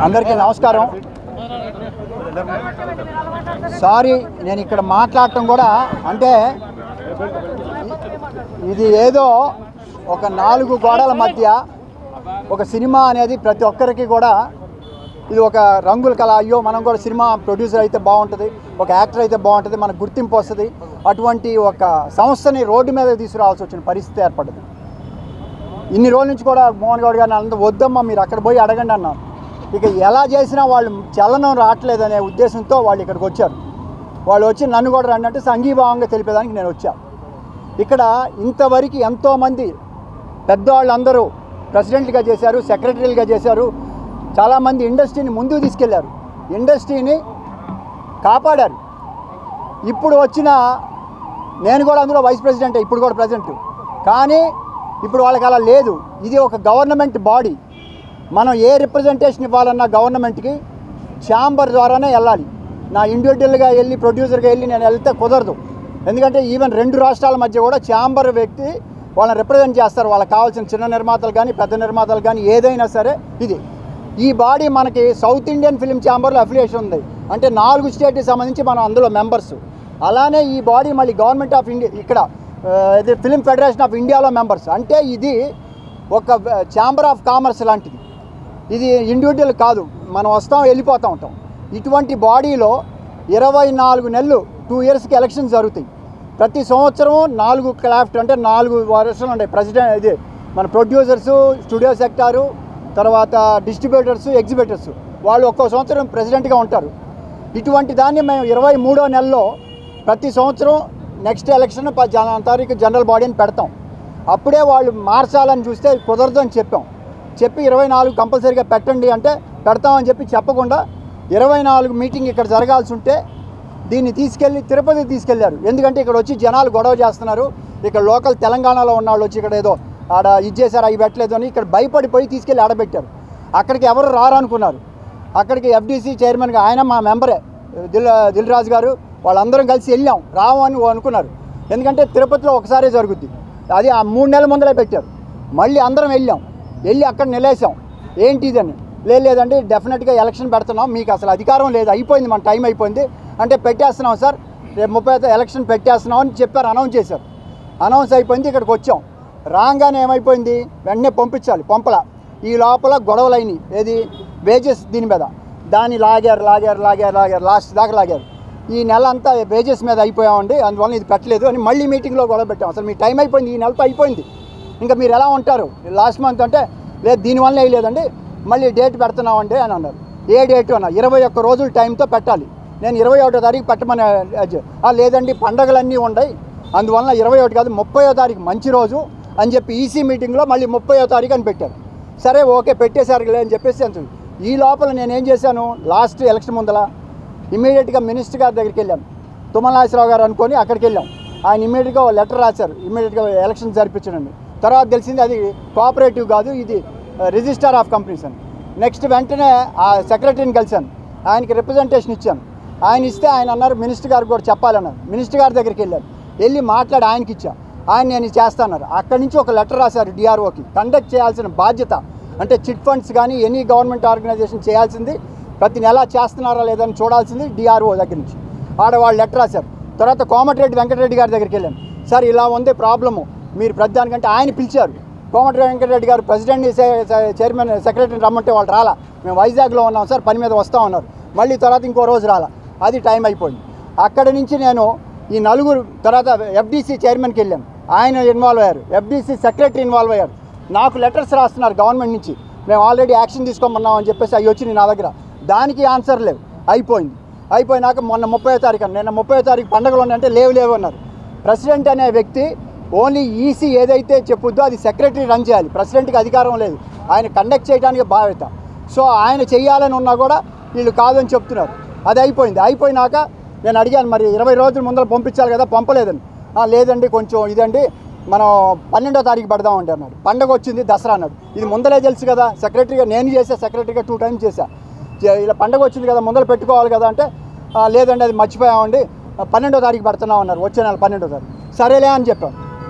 అందరికీ నమస్కారం. సారీ, నేను ఇక్కడ మాట్లాడటం కూడా అంటే ఇది ఏదో ఒక 4 గోడల మధ్య ఒక సినిమా అనేది ప్రతి ఒక్కరికి కూడా ఇది ఒక రంగుల కళ. అయ్యో మనం కూడా సినిమా ప్రొడ్యూసర్ అయితే బాగుంటుంది, ఒక యాక్టర్ అయితే బాగుంటుంది, మనకు గుర్తింపు వస్తుంది. అటువంటి ఒక సంస్థని రోడ్డు మీద తీసుకురావాల్సి వచ్చిన పరిస్థితి ఏర్పడింది. ఇన్ని రోజుల నుంచి కూడా మోహన్ గౌడ్ గారిని అంత వద్దమ్మా మీరు అక్కడ పోయి అడగండి అన్నారు. ఇక ఎలా చేసినా వాళ్ళు చలనం రావట్లేదు అనే ఉద్దేశంతో వాళ్ళు ఇక్కడికి వచ్చారు. వాళ్ళు వచ్చి నన్ను కూడా రండి అంటే సంఘీభావంగా తెలిపేదానికి నేను వచ్చాను. ఇక్కడ ఇంతవరకు ఎంతోమంది పెద్దవాళ్ళందరూ ప్రెసిడెంట్లుగా చేశారు, సెక్రటరీలుగా చేశారు, చాలామంది ఇండస్ట్రీని ముందుకు తీసుకెళ్లారు, ఇండస్ట్రీని కాపాడారు. ఇప్పుడు వచ్చిన నేను కూడా అందులో వైస్ ప్రెసిడెంట్, ఇప్పుడు కూడా ప్రెసిడెంట్. కానీ ఇప్పుడు వాళ్ళకి అలా లేదు. ఇది ఒక గవర్నమెంట్ బాడీ. మనం ఏ రిప్రజెంటేషన్ ఇవ్వాలన్నా గవర్నమెంట్కి ఛాంబర్ ద్వారానే వెళ్ళాలి. నా ఇండివిజువల్గా వెళ్ళి ప్రొడ్యూసర్గా వెళ్ళి నేను వెళ్తే కుదరదు. ఎందుకంటే ఈవెన్ 2 రాష్ట్రాల మధ్య కూడా ఛాంబర్ వ్యక్తి వాళ్ళని రిప్రజెంట్ చేస్తారు. వాళ్ళకి కావాల్సిన చిన్న నిర్మాతలు కానీ పెద్ద నిర్మాతలు కానీ ఏదైనా సరే. ఈ బాడీ మనకి సౌత్ ఇండియన్ ఫిల్మ్ ఛాంబర్లో అఫిలియేషన్ ఉంది. అంటే 4 స్టేట్కి సంబంధించి మనం అందులో మెంబర్స్. అలానే ఈ బాడీ మళ్ళీ గవర్నమెంట్ ఆఫ్ ఇండియా ఇక్కడ ఇది ఫిల్మ్ ఫెడరేషన్ ఆఫ్ ఇండియాలో మెంబర్స్. అంటే ఇది ఒక ఛాంబర్ ఆఫ్ కామర్స్ లాంటిది. ఇది ఇండివిజువల్ కాదు, మనం వస్తాం వెళ్ళిపోతూ ఉంటాం. ఇటువంటి బాడీలో 24 నెలలు 2 ఇయర్స్కి ఎలక్షన్స్ జరుగుతాయి. ప్రతి సంవత్సరం 4 క్రాఫ్ట్ అంటే 4 వర్షాలు ఉంటాయి. ప్రెసిడెంట్ ఇది మన ప్రొడ్యూసర్సు, స్టూడియో సెక్టారు, తర్వాత డిస్ట్రిబ్యూటర్సు, ఎగ్జిబిటర్సు వాళ్ళు ఒక్కో సంవత్సరం ప్రెసిడెంట్గా ఉంటారు. ఇటువంటి దాన్ని మేము 23వ నెలలో ప్రతి సంవత్సరం నెక్స్ట్ ఎలక్షన్ 10వ తారీఖు జనరల్ బాడీని పెడతాం. అప్పుడే వాళ్ళు మార్చాలని చూస్తే కుదరదు అని చెప్పి 24 కంపల్సరీగా పెట్టండి అంటే పెడతామని చెప్పకుండా 24 మీటింగ్ ఇక్కడ జరగాల్సి ఉంటే దీన్ని తీసుకెళ్ళి తిరుపతికి తీసుకెళ్లారు. ఎందుకంటే ఇక్కడ వచ్చి జనాలు గొడవ చేస్తున్నారు. ఇక్కడ లోకల్ తెలంగాణలో ఉన్న వాళ్ళు వచ్చి ఇక్కడ ఏదో ఆడ ఇది చేశారు, అవి పెట్టలేదు అని ఇక్కడ భయపడిపోయి తీసుకెళ్ళి ఆడబెట్టారు. అక్కడికి ఎవరు రారనుకున్నారు. అక్కడికి FDC చైర్మన్గా ఆయన మా మెంబరే దిల్ రాజు గారు వాళ్ళందరం కలిసి వెళ్ళాం. రావు అని అనుకున్నారు. ఎందుకంటే తిరుపతిలో ఒకసారే జరుగుద్ది. అది ఆ 3 నెలల ముందరే పెట్టారు. మళ్ళీ అందరం వెళ్ళి అక్కడ నిలేసాం. ఏంటి ఇదని లేదండి, డెఫినెట్గా ఎలక్షన్ పెడుతున్నాం, మీకు అసలు అధికారం లేదు, అయిపోయింది, మన టైం అయిపోయింది అంటే పెట్టేస్తున్నాం సార్, రేపు 30వ ఎలక్షన్ పెట్టేస్తున్నాం అని చెప్పారు. అనౌన్స్ చేశారు. అనౌన్స్ అయిపోయింది. ఇక్కడికి వచ్చాం. రాగానే ఏమైపోయింది, వెంటనే పంపల. ఈ లోపల గొడవలైనవి. ఏది వేజెస్ దీని మీద దాన్ని లాగారు లాస్ట్ దాకా లాగారు. ఈ నెల అంతా వేజెస్ మీద అయిపోయామండి, అందువల్ల ఇది పెట్టలేదు అని మళ్ళీ మీటింగ్లో గొడవ పెట్టాం. అసలు మీ టైం అయిపోయింది, ఈ నెలతో అయిపోయింది, ఇంకా మీరు ఎలా ఉంటారు లాస్ట్ మంత్ అంటే లేదు దీనివల్ల వేయలేదండి, మళ్ళీ డేట్ పెడుతున్నామండి అని అన్నారు. ఏ డేటు అన్న 21 రోజుల టైంతో పెట్టాలి. నేను 21వ తారీఖు పెట్టమని లేదండి పండగలన్నీ ఉన్నాయి, అందువల్ల 21 కాదు 30వ తారీఖు మంచి రోజు అని చెప్పి ఈసీ మీటింగ్లో మళ్ళీ 30వ తారీఖు అని పెట్టారు. సరే ఓకే పెట్టేశారు అని చెప్పేసి ఈ లోపల నేనేం చేశాను, లాస్ట్ ఎలక్షన్ ముందల ఇమీడియట్గా మినిస్టర్ గారి దగ్గరికి వెళ్ళాను. తుమ్మల నాగేశ్వరరావు గారు అనుకొని అక్కడికి వెళ్ళాం. ఆయన ఇమీడియట్గా లెటర్ రాశారు, ఇమీడియట్గా ఎలక్షన్ జరిపించండి. తర్వాత తెలిసింది అది కోఆపరేటివ్ కాదు, ఇది రిజిస్టర్ ఆఫ్ కంపెనీస్ అని. నెక్స్ట్ వెంటనే ఆ సెక్రటరీని కలిశాను, ఆయనకి రిప్రజెంటేషన్ ఇచ్చాను. ఆయన ఇస్తే ఆయన అన్నారు మినిస్టర్ గారికి కూడా చెప్పాలన్నారు. మినిస్టర్ గారి దగ్గరికి వెళ్ళి మాట్లాడి ఆయనకి ఇచ్చా. ఆయన నేను చేస్తాన్నారు. అక్కడి నుంచి ఒక లెటర్ రాశారు DROకి. కండక్ట్ చేయాల్సిన బాధ్యత అంటే చిట్ ఫండ్స్ కానీ ఎనీ గవర్నమెంట్ ఆర్గనైజేషన్ చేయాల్సింది, ప్రతి నెల చేస్తున్నారా లేదని చూడాల్సింది DRO దగ్గర నుంచి. వాళ్ళు లెటర్ రాశారు. తర్వాత కోమటిరెడ్డి వెంకటరెడ్డి గారి దగ్గరికి వెళ్ళాను. సార్ ఇలా ఉంది ప్రాబ్లము, మీరు ప్రతిదానికంటే ఆయన పిలిచారు. కోమటిరెడ్డి వెంకటరెడ్డి గారు ప్రెసిడెంట్ చైర్మన్ సెక్రటరీని రమ్మంటే వాళ్ళు రాలా, మేము వైజాగ్లో ఉన్నాం సార్ పని మీద వస్తూ ఉన్నారు. మళ్ళీ తర్వాత ఇంకో రోజు రాలా, అది టైం అయిపోయింది. అక్కడి నుంచి నేను ఈ 4 తర్వాత FDC చైర్మన్కి వెళ్ళాను, ఆయన ఇన్వాల్వ్ అయ్యారు. FDC సెక్రటరీ ఇన్వాల్వ్ అయ్యారు. నాకు లెటర్స్ రాస్తున్నారు గవర్నమెంట్ నుంచి, మేము ఆల్రెడీ యాక్షన్ తీసుకోమన్నాం అని చెప్పేసి అవి వచ్చినాయి నా దగ్గర. దానికి ఆన్సర్ లేవు. అయిపోయినాక మొన్న 30వ తారీఖు నిన్న 30వ తారీఖు పండుగలు ఉన్నాయంటే లేవు అన్నారు. ప్రెసిడెంట్ అనే వ్యక్తి ఓన్లీ ఈసీ ఏదైతే చెప్పుద్దో అది సెక్రటరీ రన్ చేయాలి, ప్రెసిడెంట్కి అధికారం లేదు, ఆయన కండక్ట్ చేయడానికి బాధ్యత. సో ఆయన చేయాలని ఉన్నా కూడా వీళ్ళు కాదని చెప్తున్నారు. అది అయిపోయినాక నేను అడిగాను, మరి 20 రోజుల ముందర పంపించాలి కదా, పంపలేదని. లేదండి కొంచెం ఇదండి మనం 12వ తారీఖు పెడదామండి అన్నాడు. పండగ వచ్చింది దసరా అన్నాడు. ఇది ముందరే తెలుసు కదా, సెక్రటరీగా నేను చేసా, సెక్రటరీగా 2 టైమ్స్ చేశా. ఇలా పండగ వచ్చింది కదా ముందర పెట్టుకోవాలి కదా అంటే లేదండి అది మర్చిపోయామండి 12వ తారీఖు పెడుతున్నాం అన్నారు. వచ్చే నెల 12వ తారీఖు. సరేలే అని చెప్పాను.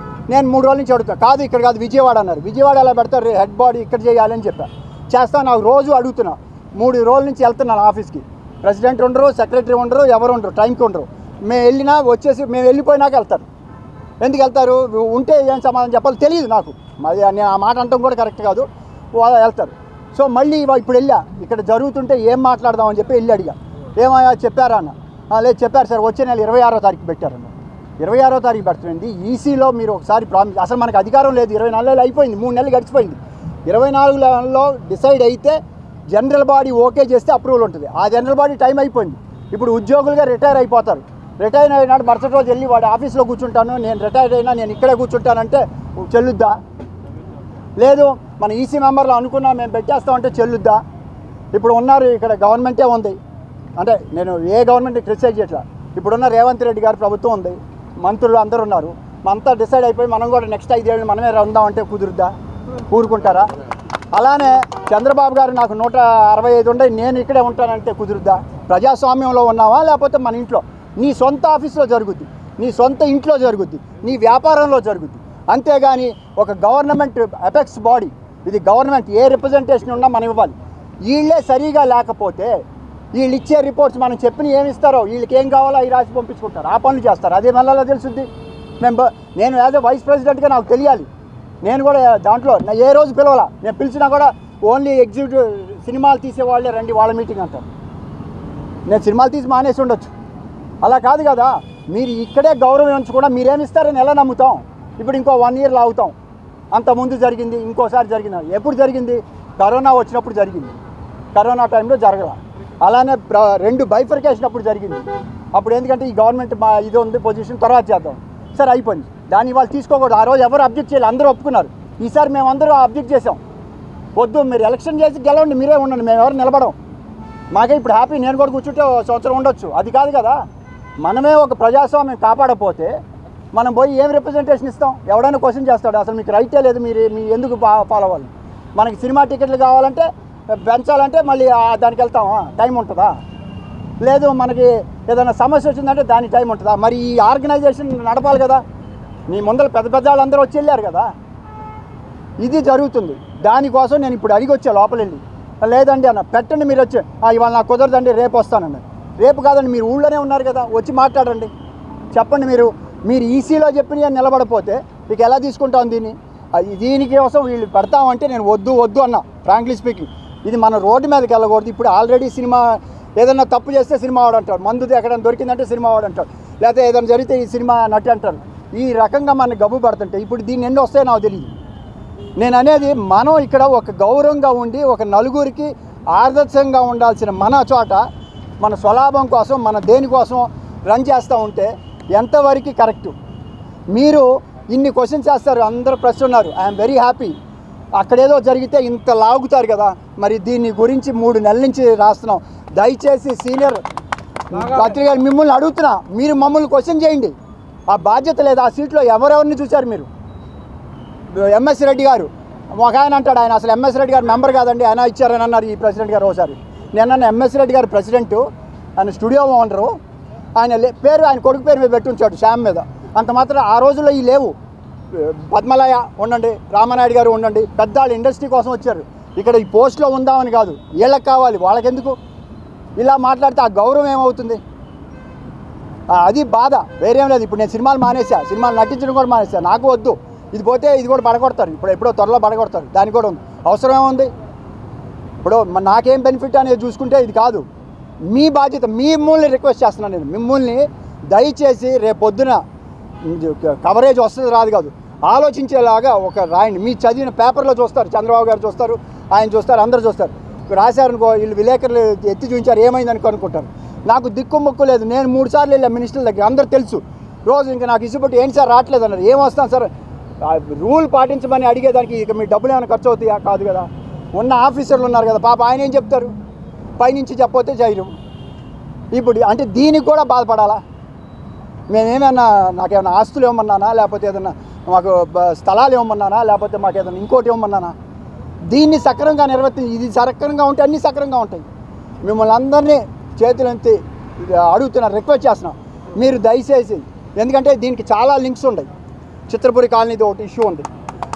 నేను 3 రోజుల నుంచి అడుగుతాను, కాదు ఇక్కడ కాదు విజయవాడ అన్నారు. విజయవాడ ఎలా పెడతారు, హెడ్ బాడీ ఇక్కడ చేయాలని చెప్పాను. చేస్తా నాకు రోజు అడుగుతున్నా 3 రోజుల నుంచి వెళ్తున్నాను ఆఫీస్కి. ప్రెసిడెంట్ ఉండరు, సెక్రటరీ ఉండరు, ఎవరు ఉండరు, టైంకి ఉండరు. మేము వెళ్ళినా వచ్చేసి మేము వెళ్ళిపోయినాక వెళ్తారు. ఎందుకు వెళ్తారు? ఉంటే ఏం సమాధానం చెప్పాలో తెలియదు నాకు. మరి నేను ఆ మాట అంటాం కూడా కరెక్ట్ కాదు. వాళ్ళు వెళ్తారు. సో మళ్ళీ ఇప్పుడు వెళ్ళా, ఇక్కడ జరుగుతుంటే ఏం మాట్లాడదామని చెప్పి వెళ్ళి అడిగా, ఏమయ్యా చెప్పారా అన్న. లేదు చెప్పారు సార్, వచ్చే నెల 26వ తారీఖు పెట్టారన్న. 26వ తారీఖు పెడుతుంది. ఈసీలో మీరు ఒకసారి ప్రామిస్, అసలు మనకు అధికారం లేదు. 24 నెలలు అయిపోయింది, 3 నెలలు గడిచిపోయింది. 24 నెలల్లో డిసైడ్ అయితే జనరల్ బాడీ ఓకే చేస్తే అప్రూవల్ ఉంటుంది. ఆ జనరల్ బాడీ టైం అయిపోయింది. ఇప్పుడు ఉద్యోగులుగా రిటైర్ అయిపోతారు. రిటైర్ అయినాడు మరుసటి రోజు వెళ్ళి వాడు ఆఫీస్లో కూర్చుంటాను, నేను రిటైర్ అయినా నేను ఇక్కడే కూర్చుంటానంటే చెల్లుద్దా? లేదు మన ఈసీ మెంబర్లు అనుకున్నా మేము పెట్టేస్తామంటే చెల్లుద్దా? ఇప్పుడు ఉన్నారు ఇక్కడ, గవర్నమెంటే ఉంది. అంటే నేను ఏ గవర్నమెంట్ క్రిటిసైజ్ చేయట్లా. ఇప్పుడున్న రేవంత్ రెడ్డి గారి ప్రభుత్వం ఉంది, మంత్రులు అందరూ ఉన్నారు. అంతా డిసైడ్ అయిపోయి మనం కూడా నెక్స్ట్ 5 ఏళ్ళు మనమే ఉందామంటే కుదురుద్దా? ఊరుకుంటారా? అలానే చంద్రబాబు గారు నాకు 165 ఉండే, నేను ఇక్కడే ఉంటానంటే కుదురుద్దా? ప్రజాస్వామ్యంలో ఉన్నావా లేకపోతే మన ఇంట్లో నీ సొంత ఆఫీస్లో జరుగుద్ది, నీ సొంత ఇంట్లో జరుగుద్ది, నీ వ్యాపారంలో జరుగుద్ది. అంతేగాని ఒక గవర్నమెంట్ అపెక్స్ బాడీ ఇది. గవర్నమెంట్ ఏ రిప్రజెంటేషన్ ఉన్నా మనం ఇవ్వాలి. వీళ్ళే సరిగా లేకపోతే వీళ్ళు ఇచ్చే రిపోర్ట్స్ మనం చెప్పిన ఏమి ఇస్తారో, వీళ్ళకి ఏం కావాలో అవి రాసి పంపించుకుంటారు, ఆ పనులు చేస్తారు. అదే మళ్ళీ తెలుసుద్ది. నేను యాజ్ ఎ వైస్ ప్రెసిడెంట్గా నాకు తెలియాలి. నేను కూడా దాంట్లో ఏ రోజు పిలవాలా, నేను పిలిచినా కూడా ఓన్లీ ఎగ్జిక్యూటివ్ సినిమాలు తీసేవాళ్ళే రండి వాళ్ళ మీటింగ్ అంటారు. నేను సినిమాలు తీసి మానేసి ఉండొచ్చు. అలా కాదు కదా. మీరు ఇక్కడే గౌరవం ఉంచకుండా మీరేమిస్తారని ఎలా నమ్ముతాం? ఇప్పుడు ఇంకో 1 ఇయర్ లాగుతాం. అంతకుముందు జరిగింది, ఇంకోసారి జరిగింది. ఎప్పుడు జరిగింది? కరోనా వచ్చినప్పుడు జరిగింది. కరోనా టైంలో జరగల. అలానే 2 బైఫర్కేషన్ అప్పుడు జరిగింది. అప్పుడు ఎందుకంటే ఈ గవర్నమెంట్ మా ఇది ఉంది పొజిషన్, తర్వాత చేద్దాం. సరే అయిపోయింది. దాన్ని వాళ్ళు తీసుకోకూడదు. ఆ రోజు ఎవరు అబ్జెక్ట్ చేయాలి, అందరూ ఒప్పుకున్నారు. ఈసారి మేము అందరూ అబ్జెక్ట్ చేసాం. వద్దు, మీరు ఎలక్షన్ చేసి గెలవండి, మీరే ఉండండి, మేము ఎవరు నిలబడం. మాకే ఇప్పుడు హ్యాపీ, నేను కూడా కూర్చుంటే 1 సంవత్సరం ఉండొచ్చు. అది కాదు కదా. మనమే ఒక ప్రజాస్వామ్యం కాపాడకపోతే మనం పోయి ఏం రిప్రజెంటేషన్ ఇస్తాం? ఎవడైనా క్వశ్చన్ చేస్తాడు, అసలు మీకు రైటే లేదు, మీరు ఎందుకు ఫాలో అవ్వాలి? మనకి సినిమా టికెట్లు కావాలంటే పెంచాలంటే మళ్ళీ దానికి వెళ్తామా? టైం ఉంటుందా? లేదు మనకి ఏదైనా సమస్య వచ్చిందంటే దానికి టైం ఉంటుందా? మరి ఈ ఆర్గనైజేషన్ నడపాలి కదా. మీ ముందర పెద్ద వాళ్ళందరూ వచ్చి వెళ్ళారు కదా. ఇది జరుగుతుంది. దానికోసం నేను ఇప్పుడు అడిగి వచ్చా లోపల వెళ్ళి, లేదండి అన్న పెట్టండి, మీరు వచ్చి ఇవాళ నాకు కుదరదండి రేపు వస్తానండి. రేపు కాదండి, మీరు ఊళ్ళోనే ఉన్నారు కదా, వచ్చి మాట్లాడండి, చెప్పండి. మీరు ఈసీలో చెప్పిన నిలబడపోతే మీకు ఎలా తీసుకుంటాం దీన్ని? దీనికి కోసం వీళ్ళు పెడతామంటే నేను వద్దు అన్నా. ఫ్రాంక్లీ స్పీకింగ్, ఇది మన రోడ్డు మీదకి వెళ్ళకూడదు. ఇప్పుడు ఆల్రెడీ సినిమా ఏదైనా తప్పు చేస్తే సినిమా వాడు అంటాడు, మందు ఎక్కడైనా దొరికిందంటే సినిమా వాడు అంటాడు, లేకపోతే ఏదైనా జరిగితే ఈ సినిమా నటి అంటారు. ఈ రకంగా మన గబ్బు పడుతుంటే ఇప్పుడు దీన్ని ఎన్ని వస్తాయో నాకు తెలియదు. నేను అనేది మనం ఇక్కడ ఒక గౌరవంగా ఉండి ఒక నలుగురికి ఆదర్శంగా ఉండాల్సిన మన చోట మన స్వలాభం కోసం మన దేనికోసం రన్ చేస్తూ ఉంటే ఎంతవరకు కరెక్టు? మీరు ఇన్ని క్వశ్చన్స్ చేస్తారు, అందరూ ప్రశ్న ఉన్నారు. I'm very happy. అక్కడేదో జరిగితే ఇంత లాగుతారు కదా. మరి దీని గురించి 3 నెలల నుంచి రాస్తున్నాం. దయచేసి సీనియర్ పత్రికలు మిమ్మల్ని అడుగుతున్నా, మీరు మమ్మల్ని క్వశ్చన్ చేయండి. ఆ బాధ్యత లేదా? ఆ సీట్లో ఎవరెవరిని చూశారు మీరు? ఎంఎస్ రెడ్డి గారు ఒక ఆయన అంటాడు, ఆయన అసలు ఎంఎస్ రెడ్డి గారు మెంబర్ కాదండి, ఆయన ఇచ్చారని అన్నారు ఈ ప్రెసిడెంట్ గారు. ఒకసారి నేను ఎంఎస్ రెడ్డి గారు ప్రెసిడెంటు, ఆయన స్టూడియో ఓనరు, ఆయన పేరు ఆయన కొడుకు పేరు మీద పెట్టి ఉంచాడు శ్యామ్ మీద. అంత మాత్రం ఆ రోజుల్లో ఈ లేవు. పద్మలయ ఉండండి, రామనాయుడు గారు ఉండండి, పెద్దవాళ్ళు ఇండస్ట్రీ కోసం వచ్చారు. ఇక్కడ ఈ పోస్ట్లో ఉందామని కాదు, వీళ్ళకి కావాలి, వాళ్ళకెందుకు? ఇలా మాట్లాడితే ఆ గౌరవం ఏమవుతుంది? అది బాధ, వేరేం లేదు. ఇప్పుడు నేను సినిమాలు మానేసా, సినిమాలు నటించడం కూడా మానేసా. నాకు వద్దు, ఇది పోతే ఇది కూడా పడగొడతారు. ఎప్పుడో త్వరలో పడగొడతారు. దానికి కూడా ఉంది అవసరం ఏముంది? ఇప్పుడు నాకేం బెనిఫిట్ అనేది చూసుకుంటే ఇది కాదు. మీ బాధ్యత. మిమ్మల్ని రిక్వెస్ట్ చేస్తున్నాను నేను, మిమ్మల్ని దయచేసి రేపొద్దున కవరేజ్ వస్తుంది రాదు కాదు, ఆలోచించేలాగా ఒక రాయండి. మీ చదివిన పేపర్లో చూస్తారు, చంద్రబాబు గారు చూస్తారు, ఆయన చూస్తారు, అందరూ చూస్తారు. రాశారనుకో, వీళ్ళు విలేకరులు ఎత్తి చూపించారు, ఏమైందని అనుకుంటారు. నాకు దిక్కు మొక్కు లేదు. నేను 3 సార్లు వెళ్ళా మినిస్టర్ల దగ్గర, అందరూ తెలుసు. రోజు ఇంకా నాకు ఇసుబట్టి ఏంటి సార్ రావట్లేదు అన్నారు. ఏం వస్తాను సార్, రూల్ పాటించమని అడిగేదానికి ఇక మీ డబ్బులు ఏమైనా ఖర్చు అవుతాయా? కాదు కదా. ఉన్న ఆఫీసర్లు ఉన్నారు కదా, పాప ఆయన ఏం చెప్తారు? పైనుంచి చెప్పొతే చేయరు. ఇప్పుడు అంటే దీనికి కూడా బాధపడాలా? మేమేమన్నా నాకేమైనా ఆస్తులు ఇవ్వమన్నానా, లేకపోతే ఏదన్నా మాకు స్థలాలు ఇవ్వమన్నానా, లేకపోతే మాకు ఏదైనా ఇంకోటి ఇవ్వమన్నానా? దీన్ని సక్రమంగా ఇది సక్రమంగా ఉంటే అన్నీ సక్రమంగా ఉంటాయి. మిమ్మల్ని అందరినీ చేతులెత్తి అడుగుతున్నా, రిక్వెస్ట్ చేస్తున్నాం, మీరు దయచేసి, ఎందుకంటే దీనికి చాలా లింక్స్ ఉన్నాయి. చిత్రపురి కాలనీది ఒకటి ఇష్యూ ఉంది,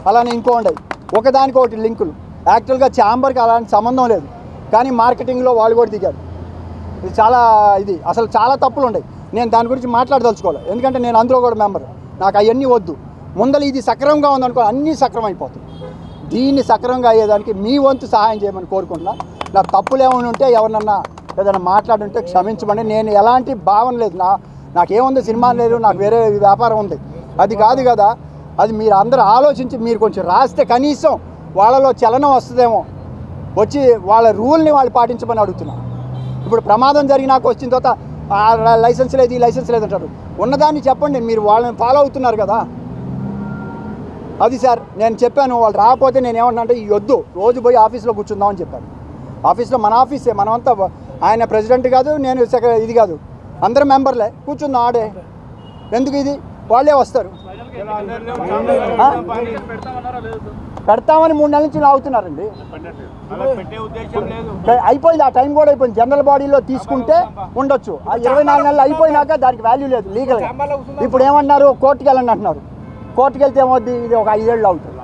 అలానే ఇంకో ఉన్నాయి, ఒకదానికి ఒకటి లింకులు. యాక్చువల్గా ఛాంబర్కి అలాంటి సంబంధం లేదు. కానీ మార్కెటింగ్లో వాళ్ళు కూడా దిగారు. ఇది చాలా అసలు చాలా తప్పులు ఉన్నాయి. నేను దాని గురించి మాట్లాడదలుచుకోవాలి, ఎందుకంటే నేను అందులో కూడా మెంబర్. నాకు అవన్నీ వద్దు. ముందర ఇది సక్రమంగా ఉందనుకో అన్నీ సక్రమం అయిపోతుంది. దీన్ని సక్రమంగా అయ్యేదానికి మీ వంతు సహాయం చేయమని కోరుకుంటున్నా. నా తప్పులు ఏమైనా ఉంటే ఎవరినన్నా ఏదైనా మాట్లాడుంటే క్షమించమని. నేను ఎలాంటి భావన లేదు, నాకేముంది సినిమా లేదు, నాకు వేరే వ్యాపారం ఉంది, అది కాదు కదా. అది మీరు అందరూ ఆలోచించి మీరు కొంచెం రాస్తే కనీసం వాళ్ళలో చలనం వస్తుందేమో, వచ్చి వాళ్ళ రూల్ని వాళ్ళు పాటించమని అడుగుతున్నారు. ఇప్పుడు ప్రమాదం జరిగినాక వచ్చిన తర్వాత లైసెన్స్ లేదు, ఈ లైసెన్స్ లేదంటారు. ఉన్నదాన్ని చెప్పండి, మీరు వాళ్ళని ఫాలో అవుతున్నారు కదా. అది సార్ నేను చెప్పాను, వాళ్ళు రాకపోతే నేను ఏమన్నా అంటే ఈ వద్దు, రోజు పోయి ఆఫీస్లో కూర్చుందామని చెప్పాను. ఆఫీస్లో మన ఆఫీసే, మనమంతా, ఆయన ప్రెసిడెంట్ కాదు, నేను ఇది కాదు, అందరూ మెంబర్లే, కూర్చుందాం ఆడే. ఎందుకు ఇది, వాళ్ళే వస్తారు. పెడతామని 3 నెలల నుంచి లాగుతున్నారండి. అయిపోయింది, ఆ టైం కూడా అయిపోయింది. జనరల్ బాడీలో తీసుకుంటే ఉండొచ్చు, ఆ 24 నెలలు అయిపోయినాక దానికి వాల్యూ లేదు లీగల్గా. ఇప్పుడు ఏమన్నారు, కోర్టుకి వెళ్ళండి అంటున్నారు. కోర్టుకి వెళ్తే ఏమవుద్ది, ఇది ఒక 5 ఏళ్ళు అవుతుంది.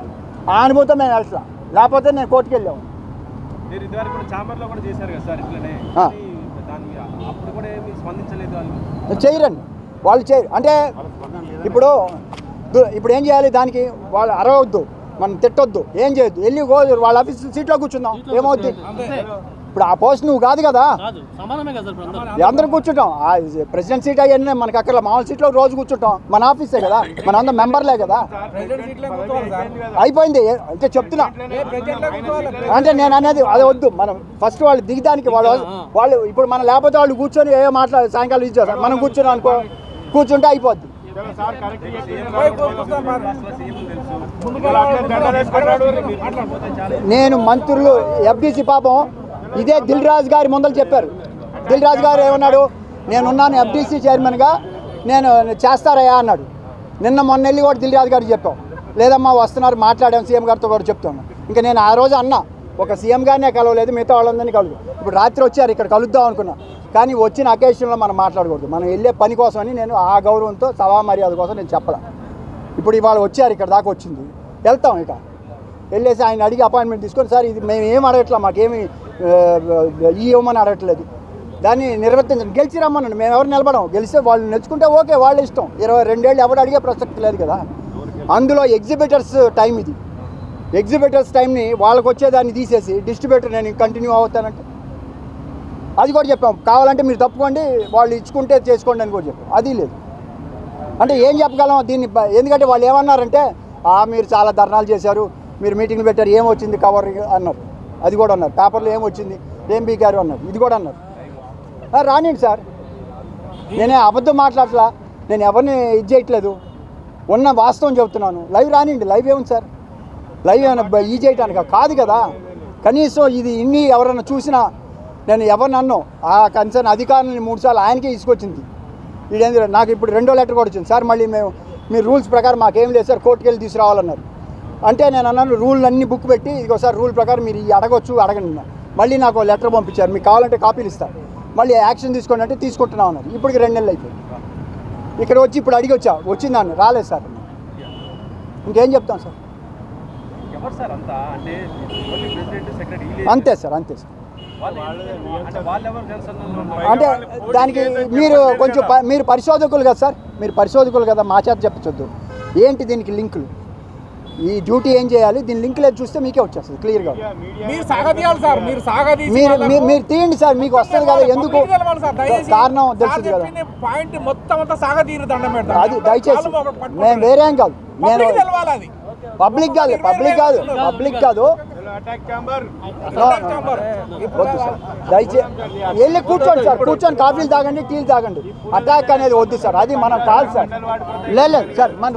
ఆ అనుభూతం మేము వెళ్తా, లేకపోతే నేను కోర్టుకి వెళ్ళాము. చేయరండి వాళ్ళు, చేయరు. అంటే ఇప్పుడు ఏం చేయాలి, దానికి వాళ్ళు అరవద్దు, మనం తిట్టొద్దు, ఏం చేయొద్దు, వెళ్ళి వాళ్ళ ఆఫీస్ సీట్లో కూర్చుందాం, ఏమవుద్ది. ఇప్పుడు ఆ పోస్ట్ నువ్వు కాదు కదా, అందరం కూర్చుంటాం. ప్రెసిడెంట్ సీట్ అవన్నీ మనకి అక్కడ మామూలు సీట్లో రోజు కూర్చుంటాం, మన ఆఫీసే కదా, మన అందరం మెంబర్లే కదా. అయిపోయింది అంటే చెప్తున్నా, అంటే నేను అనేది అదే వద్దు. మనం ఫస్ట్ వాళ్ళు దిగడానికి వాళ్ళు ఇప్పుడు మనం లేకపోతే వాళ్ళు కూర్చొని ఏమో సాయంకాలం ఇది చేస్తారు, మనం కూర్చున్నాం అనుకో, కూర్చుంటే అయిపోద్ది. నేను మంత్రులు ఎఫ్డీసీ పాపం ఇదే దిల్ రాజు గారి ముందలు చెప్పారు. దిల్ రాజు గారు ఏమన్నాడు, నేనున్నాను ఎఫ్డీసీ చైర్మన్గా, నేను చేస్తారయ్యా అన్నాడు. మొన్న వెళ్ళి కూడా దిల్ రాజు గారికి చెప్పాం, లేదమ్మా వస్తున్నారు, మాట్లాడాం సీఎం గారితో కూడా చెప్తాను. ఇంకా నేను ఆ రోజు అన్నా, ఒక సీఎం గారినే కలవలేదు, మిగతా వాళ్ళందరినీ కలుగు. ఇప్పుడు రాత్రి వచ్చారు, ఇక్కడ కలుద్దాం అనుకున్నా, కానీ వచ్చిన అకేషన్లో మనం మాట్లాడకూడదు. మనం వెళ్ళే పని కోసమని నేను ఆ గౌరవంతో సభా మర్యాద కోసం నేను చెప్పలా. ఇప్పుడు ఇవాళ వచ్చారు, ఇక్కడ దాకా వచ్చింది, వెళ్తాం. ఇక వెళ్ళేసి ఆయన అడిగి అపాయింట్మెంట్ తీసుకొని, సార్ ఇది మేము ఏం అడగట్లా, మాకేమి ఇవ్వమని అడగట్లేదు, దాన్ని నిర్వర్తించండి, గెలిచి రమ్మనండి, మేము ఎవరు నిలబడం, గెలిస్తే వాళ్ళు నెచ్చుకుంటే ఓకే, వాళ్ళ ఇష్టం. 22 ఏళ్ళు ఎవరు అడిగే ప్రసక్తి లేదు కదా. అందులో ఎగ్జిబిటర్స్ టైం ఇది, ఎగ్జిబిటర్స్ టైంని వాళ్ళకి వచ్చేదాన్ని తీసేసి డిస్ట్రిబ్యూటర్ నేను కంటిన్యూ అవుతానంటే అది కూడా చెప్పాం. కావాలంటే మీరు తప్పుకోండి, వాళ్ళు ఇచ్చుకుంటే చేసుకోండి అని కూడా చెప్పాం. అది లేదు అంటే ఏం చెప్పగలం దీన్ని. ఎందుకంటే వాళ్ళు ఏమన్నారంటే, మీరు చాలా ధర్నాలు చేశారు, మీరు మీటింగ్లు పెట్టారు, ఏమొచ్చింది కవర్ అన్నారు, అది కూడా అన్నారు. పేపర్లో ఏమొచ్చింది, ఏం బీకారు అన్నారు, ఇది కూడా అన్నారు. రానిండి సార్, నేనే అబద్ధం మాట్లాడట్లా, నేను ఎవరిని ఇది చేయట్లేదు, ఉన్న వాస్తవం చెబుతున్నాను. లైవ్ రానిండి, లైవ్ ఏముంది సార్, లైవ్ ఏమైనా ఈ చేయటానికి కాదు కదా. కనీసం ఇది ఇన్ని ఎవరైనా చూసినా, నేను ఎవరిని అన్నో ఆ కన్సర్న్ అధికారులని 3 సార్లు ఆయనకే తీసుకొచ్చింది. ఇదేంటి నాకు ఇప్పుడు 2వ లెటర్ కూడా వచ్చింది, సార్ మళ్ళీ మీరు రూల్స్ ప్రకారం మాకేం లేదు సార్, కోర్టుకు వెళ్ళి తీసుకురావాలన్నారు. అంటే నేను అన్నాను, రూల్ అన్నీ బుక్ పెట్టి ఇదిగోసారి రూల్ ప్రకారం మీరు అడగొచ్చు, అడగండి. మళ్ళీ నాకు లెటర్ పంపించారు, మీకు కావాలంటే కాపీలు ఇస్తారు, మళ్ళీ యాక్షన్ తీసుకోండి అంటే తీసుకుంటున్నాం అన్నారు. ఇప్పటికి 2 నెలలు అయిపోయింది. ఇక్కడ వచ్చి ఇప్పుడు అడిగి వచ్చిందాన్ని రాలేదు సార్, ఇంకేం చెప్తాం సార్. అంతే సార్, అంతే సార్. అంటే దానికి మీరు కొంచెం మీరు పరిశోధకులు కదా సార్, మీరు పరిశోధకులు కదా, మా చేత చెప్పించొద్దు. ఏంటి దీనికి లింకులు, ఈ డ్యూటీ ఏం చేయాలి, దీని లింక్ లేదు చూస్తే మీకే వచ్చేస్తుంది క్లియర్గా. మీరు తీయండి సార్, మీకు వస్తుంది కదా, ఎందుకు కారణం తెలుస్తుంది కదా. అది దయచేసి నేను వేరేం కాదు, నేను పబ్లిక్ కాదు వద్దు సార్, దయచేసి వెళ్ళి కూర్చోండి సార్, కూర్చొని కాఫీలు తాగండి, టీలు తాగండి. అటాక్ అనేది వద్దు సార్, అది మనం కాదు సార్. లేదు సార్, మన